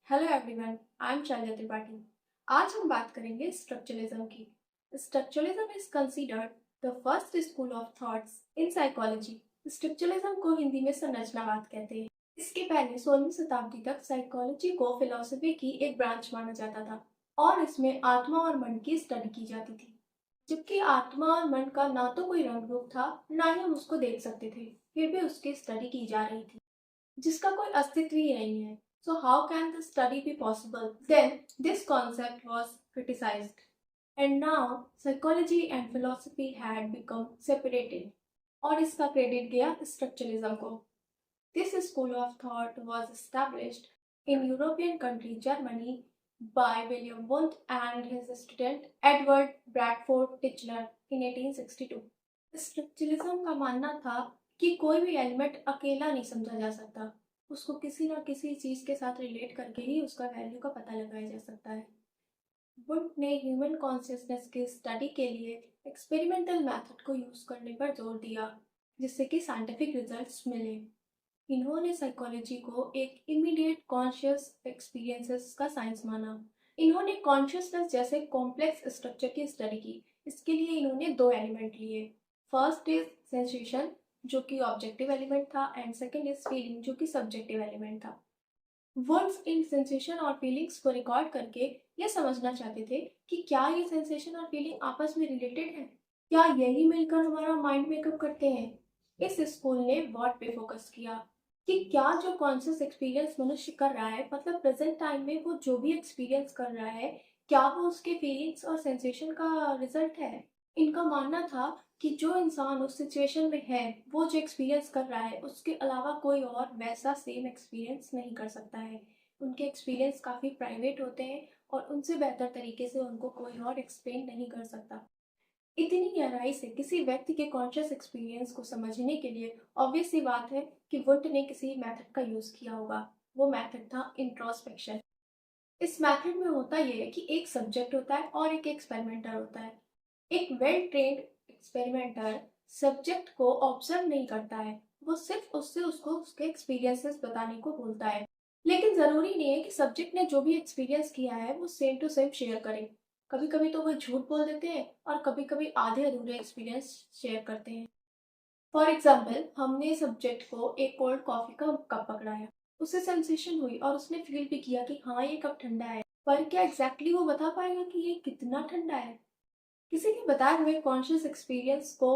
Hello everyone, I am Shaliya Tripathi. आज हम बात करेंगे स्ट्रक्चरलिज्म की। Structuralism is considered the first school of thoughts in psychology. Structuralism को हिंदी में संरचनावाद कहते हैं। इसके पहले 16वीं शताब्दी तक साइकोलॉजी को फिलॉसफी की एक ब्रांच माना जाता था और इसमें आत्मा और मन की स्टडी की जाती थी। जबकि आत्मा और मन का ना तो कोई रंग रूप था, ना ही हम उसको देख सकते थे, फिर भी उसकी स्टडी की जा रही थी जिसका कोई अस्तित्व ही नहीं है। So how can the study be possible? Then this concept was criticized. And now psychology and philosophy had become separated. और इसका क्रेडिट गया स्ट्रक्चरलिज्म को। This school of thought was established in European country Germany by William Wundt and his student Edward Bradford Titchener in 1862. Structuralism का मानना था कि कोई भी एलिमेंट अकेला नहीं समझा जा सकता, उसको किसी न किसी चीज के साथ रिलेट करके ही उसका वैल्यू का पता लगाया जा सकता है। वुंट ने ह्यूमन कॉन्शियसनेस की स्टडी के लिए एक्सपेरिमेंटल मेथड को यूज करने पर जोर दिया, जिससे कि साइंटिफिक रिजल्ट्स मिले। इन्होंने साइकोलॉजी को एक इमीडिएट कॉन्शियस एक्सपीरियंसेस का साइंस माना। इन्होंने कॉन्शियसनेस जैसे कॉम्प्लेक्स स्ट्रक्चर की स्टडी की। इसके लिए इन्होंने दो एलिमेंट लिए। फर्स्ट इज सेंसेशन, जो कि ऑब्जेक्टिव एलिमेंट था, एंड सेकंड इज फीलिंग, जो कि सब्जेक्टिव एलिमेंट था। वर्ड्स इन सेंसेशन और फीलिंग्स को रिकॉर्ड करके ये समझना चाहते थे कि क्या ये सेंसेशन और फीलिंग आपस में रिलेटेड है, क्या यही मिलकर हमारा माइंड मेकअप करते हैं। इस स्कूल ने व्हाट पे फोकस किया कि क्या जो कॉन्शियस एक्सपीरियंस मनुष्य कर रहा है, मतलब प्रेजेंट टाइम में वो जो भी एक्सपीरियंस कर रहा है, क्या वो उसके फीलिंग्स और सेंसेशन का रिजल्ट है। इनका मानना था कि जो इंसान उस सिचुएशन में है, वो जो एक्सपीरियंस कर रहा है, उसके अलावा कोई और वैसा सेम एक्सपीरियंस नहीं कर सकता है। उनके एक्सपीरियंस काफ़ी प्राइवेट होते हैं और उनसे बेहतर तरीके से उनको कोई और एक्सप्लेन नहीं कर सकता। इतनी गहराई से किसी व्यक्ति के कॉन्शियस एक्सपीरियंस को समझने के लिए ऑब्वियस सी बात है कि वुंट ने किसी मेथड का यूज़ किया होगा। वो मेथड था इंट्रोस्पेक्शन। इस मेथड में होता यह है कि एक सब्जेक्ट होता है और एक एक्सपेरिमेंटर होता है। एक वेल ट्रेन्ड एक्सपेरिमेंटर सब्जेक्ट को ऑब्जर्व नहीं करता है, वो सिर्फ उससे उसको उसके एक्सपीरियंसेस बताने को बोलता है। लेकिन ज़रूरी नहीं है कि सब्जेक्ट ने जो भी एक्सपीरियंस किया है वो सेम टू सेम शेयर करे। कभी कभी तो वो झूठ बोल देते हैं और कभी कभी आधे अधूरे एक्सपीरियंस शेयर करते हैं। फॉर एग्जाम्पल, हमने सब्जेक्ट को एक कोल्ड कॉफी का कप पकड़ाया, उसे सेंसेशन हुई और उसने फील भी किया कि हाँ ये कप ठंडा है, पर क्या एग्जैक्टली वो बता पाएगा कि ये कितना ठंडा है। किसी के बताए हुए कॉन्शियस एक्सपीरियंस को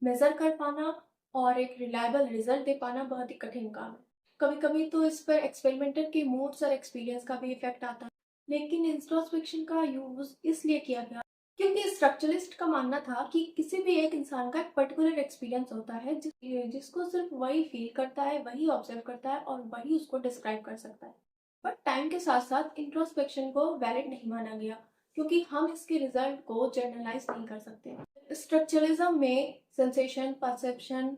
मेजर कर पाना और एक रिलायबल रिजल्ट दे पाना बहुत ही कठिन काम है। कभी कभी तो इस पर एक्सपेरिमेंटर के मूड्स और एक्सपीरियंस का भी इफेक्ट आता है। लेकिन इंट्रोस्पेक्शन का यूज इसलिए किया गया क्योंकि स्ट्रक्चरलिस्ट का मानना था कि किसी भी एक इंसान का एक पर्टिकुलर एक्सपीरियंस होता है जिसको सिर्फ वही फील करता है, वही ऑब्जर्व करता है और वही उसको डिस्क्राइब कर सकता है। बट टाइम के साथ साथ इंट्रोस्पेक्शन को वैलिड नहीं माना गया क्योंकि हम इसके रिजल्ट को जर्नलाइज नहीं कर सकते। स्ट्रक्चरलिज्म में sensation, perception,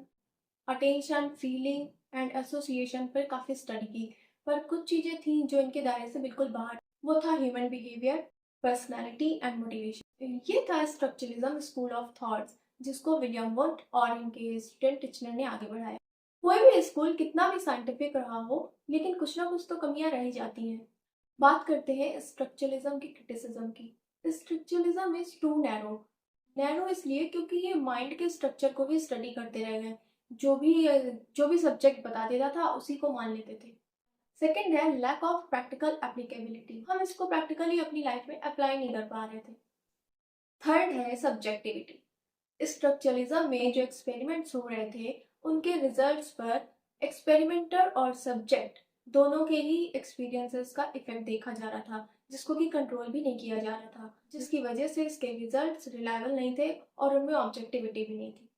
attention, feeling and association पर काफ़ी स्टडी की, पर कुछ चीज़ें थी जो इनके दायरे से बिल्कुल बाहर। वो था human behaviour, personality and motivation. ये था स्ट्रक्चरलिज्म स्कूल ऑफ थॉट्स, जिसको विलियम वुंट और इनके स्टूडेंट टिचनर ने आगे बढ़ाया। कोई भी स्कूल कितना भी साइंटिफिक रहा हो, लेकिन कुछ ना कुछ तो कमियां रह ही जाती हैं। बात करते हैं स्ट्रक्चरलिज्म की क्रिटिसिज्म की। Structuralism is too narrow. Narrow इसलिए क्योंकि ये माइंड के स्ट्रक्चर को भी स्टडी करते रह गए। जो भी सब्जेक्ट बता देता था उसी को मान लेते थे। सेकंड है लैक ऑफ प्रैक्टिकल एप्लीकेबिलिटी। हम इसको प्रैक्टिकली अपनी लाइफ में अप्लाई नहीं कर पा रहे थे। थर्ड है सब्जेक्टिविटी। स्ट्रक्चरलिज्म में जो एक्सपेरिमेंट्स हो रहे थे, उनके रिजल्ट्स पर एक्सपेरिमेंटर और सब्जेक्ट दोनों के ही एक्सपीरियंसेस का इफेक्ट देखा जा रहा था, जिसको कि कंट्रोल भी नहीं किया जा रहा था, जिसकी वजह से इसके रिजल्ट्स रिलायबल नहीं थे और उनमें ऑब्जेक्टिविटी भी नहीं थी।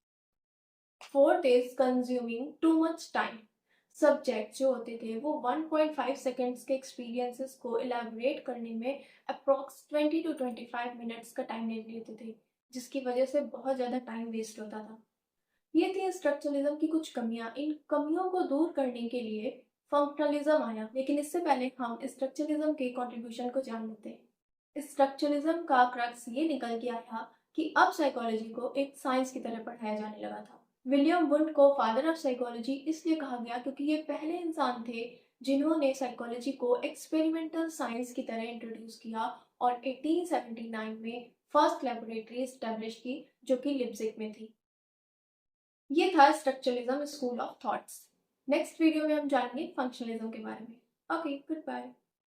Fourth is consuming too much time. Subject जो होते थे वो 1.5 सेकेंड्स के एक्सपीरियंसेस को इलेबोरेट करने में अप्रॉक्स 20 to 25 मिनट्स का टाइम ले लेते थे, जिसकी वजह से बहुत ज़्यादा टाइम वेस्ट होता था। ये थी स्ट्रक्चरलिज्म की कुछ कमियां। इन कमियों को दूर करने के लिए फंक्शनलिज्म आया, लेकिन इससे पहले हम स्ट्रक्चरलिज्म के कंट्रीब्यूशन को जान लेते हैं। स्ट्रक्चरलिज्म का क्रक्स ये निकल के आया कि अब साइकोलॉजी को एक साइंस की तरह पढ़ाया जाने लगा था। विलियम वुंट को फादर ऑफ साइकोलॉजी इसलिए कहा गया क्योंकि ये पहले इंसान थे जिन्होंने साइकोलॉजी को एक्सपेरिमेंटल साइंस की तरह इंट्रोड्यूस किया और 1879 में फर्स्ट लेबोरेटरी एस्टेब्लिश की जो कि लिप्जिग में थी। ये था structuralism school of thoughts. Next video में हम जानेंगे फंक्शनलिज्म के बारे में। Okay, good bye.